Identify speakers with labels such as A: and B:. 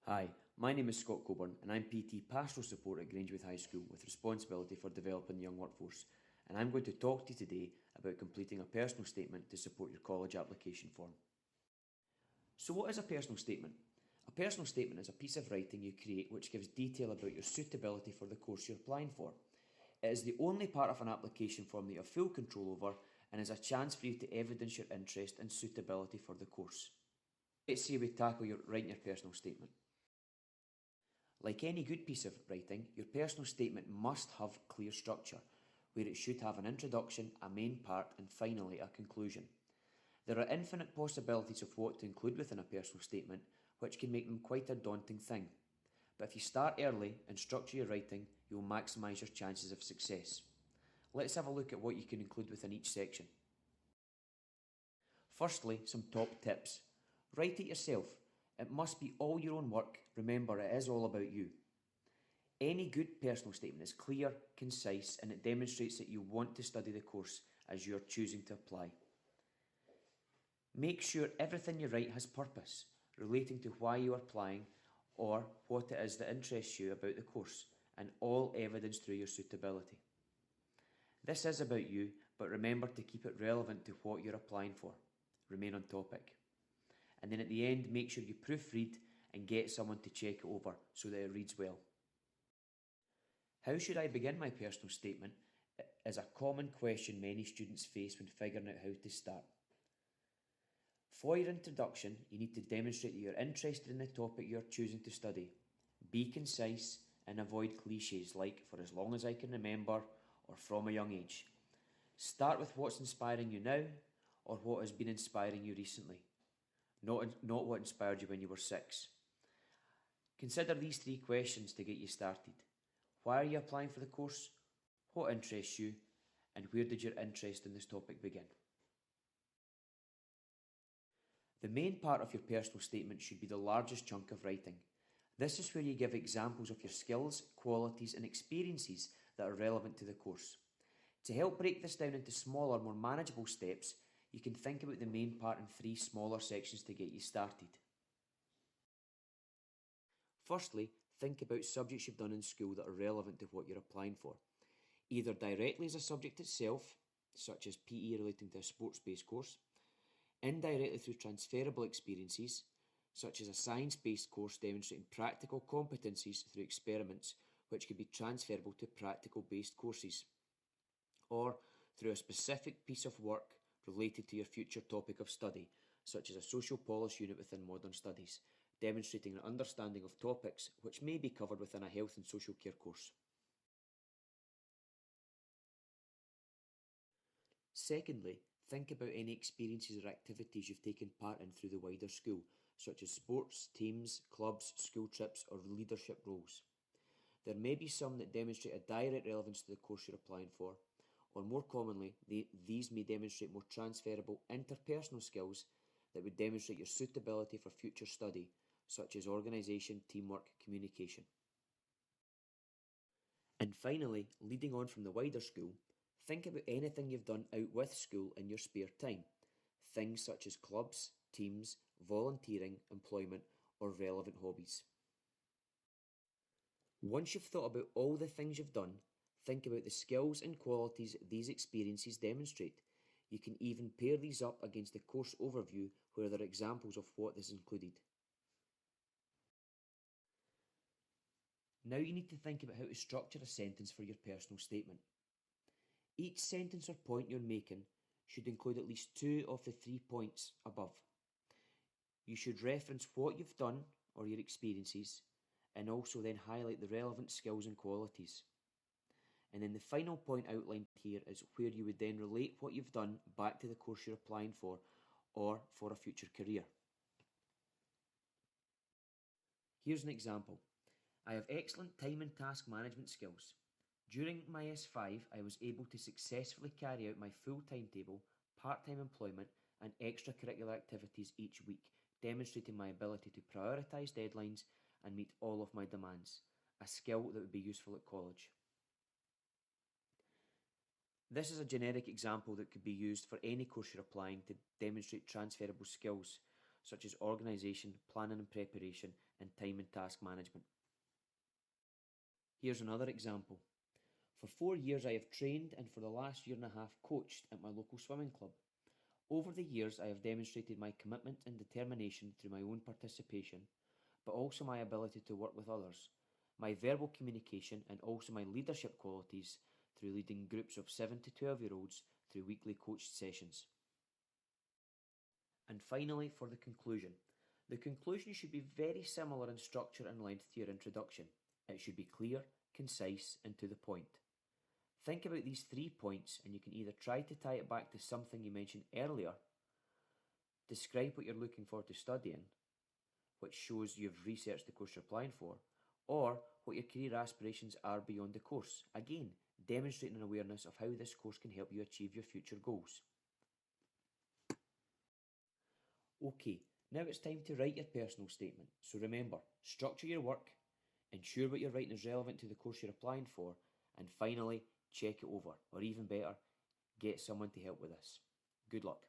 A: Hi, my name is Scott Coburn and I'm PT Pastoral Support at Grangewood High School with responsibility for developing the young workforce, and I'm going to talk to you today about completing a personal statement to support your college application form. So what is a personal statement? A personal statement is a piece of writing you create which gives detail about your suitability for the course you're applying for. It is the only part of an application form that you have full control over and is a chance for you to evidence your interest and suitability for the course. Let's say we tackle writing your personal statement. Like any good piece of writing, your personal statement must have clear structure, where it should have an introduction, a main part, and finally a conclusion. There are infinite possibilities of what to include within a personal statement, which can make them quite a daunting thing. But if you start early and structure your writing, you will maximise your chances of success. Let's have a look at what you can include within each section. Firstly, some top tips. Write it yourself. It must be all your own work. Remember, it is all about you. Any good personal statement is clear, concise, and it demonstrates that you want to study the course as you are choosing to apply. Make sure everything you write has purpose, relating to why you are applying or what it is that interests you about the course, and all evidence through your suitability. This is about you, but remember to keep it relevant to what you're applying for. Remain on topic. And then at the end, make sure you proofread and get someone to check it over so that it reads well. How should I begin my personal statement is a common question many students face when figuring out how to start. For your introduction, you need to demonstrate that you're interested in the topic you're choosing to study. Be concise and avoid cliches like "for as long as I can remember" or "from a young age." Start with what's inspiring you now or what has been inspiring you recently. Not what inspired you when you were 6. Consider these 3 questions to get you started. Why are you applying for the course? What interests you? And where did your interest in this topic begin? The main part of your personal statement should be the largest chunk of writing. This is where you give examples of your skills, qualities, and experiences that are relevant to the course. To help break this down into smaller, more manageable steps, you can think about the main part in 3 smaller sections to get you started. Firstly, think about subjects you've done in school that are relevant to what you're applying for, either directly as a subject itself, such as PE relating to a sports-based course, indirectly through transferable experiences, such as a science-based course demonstrating practical competencies through experiments which could be transferable to practical-based courses, or through a specific piece of work related to your future topic of study, such as a social policy unit within modern studies, demonstrating an understanding of topics which may be covered within a health and social care course. Secondly, think about any experiences or activities you've taken part in through the wider school, such as sports, teams, clubs, school trips, or leadership roles. There may be some that demonstrate a direct relevance to the course you're applying for, or more commonly, these may demonstrate more transferable interpersonal skills that would demonstrate your suitability for future study, such as organisation, teamwork, communication. And finally, leading on from the wider school, think about anything you've done out with school in your spare time. Things such as clubs, teams, volunteering, employment, or relevant hobbies. Once you've thought about all the things you've done, think about the skills and qualities these experiences demonstrate. You can even pair these up against the course overview where there are examples of what is included. Now you need to think about how to structure a sentence for your personal statement. Each sentence or point you're making should include at least 2 of the 3 points above. You should reference what you've done or your experiences, and also then highlight the relevant skills and qualities. And then the final point outlined here is where you would then relate what you've done back to the course you're applying for or for a future career. Here's an example. I have excellent time and task management skills. During my S5, I was able to successfully carry out my full timetable, part-time employment, and extracurricular activities each week, demonstrating my ability to prioritise deadlines and meet all of my demands, a skill that would be useful at college. This is a generic example that could be used for any course you're applying to demonstrate transferable skills, such as organisation, planning and preparation, and time and task management. Here's another example. For 4 years I have trained and for the last year and a half coached at my local swimming club. Over the years I have demonstrated my commitment and determination through my own participation, but also my ability to work with others, my verbal communication and also my leadership qualities through leading groups of 7 to 12-year-olds through weekly coached sessions. And finally, for the conclusion. The conclusion should be very similar in structure and length to your introduction. It should be clear, concise and to the point. Think about these 3 points and you can either try to tie it back to something you mentioned earlier, describe what you're looking forward to studying, which shows you've researched the course you're applying for, or what your career aspirations are beyond the course, again demonstrating an awareness of how this course can help you achieve your future goals. Okay, now it's time to write your personal statement, so remember, structure your work, ensure what you're writing is relevant to the course you're applying for, and finally, check it over, or even better, get someone to help with this. Good luck.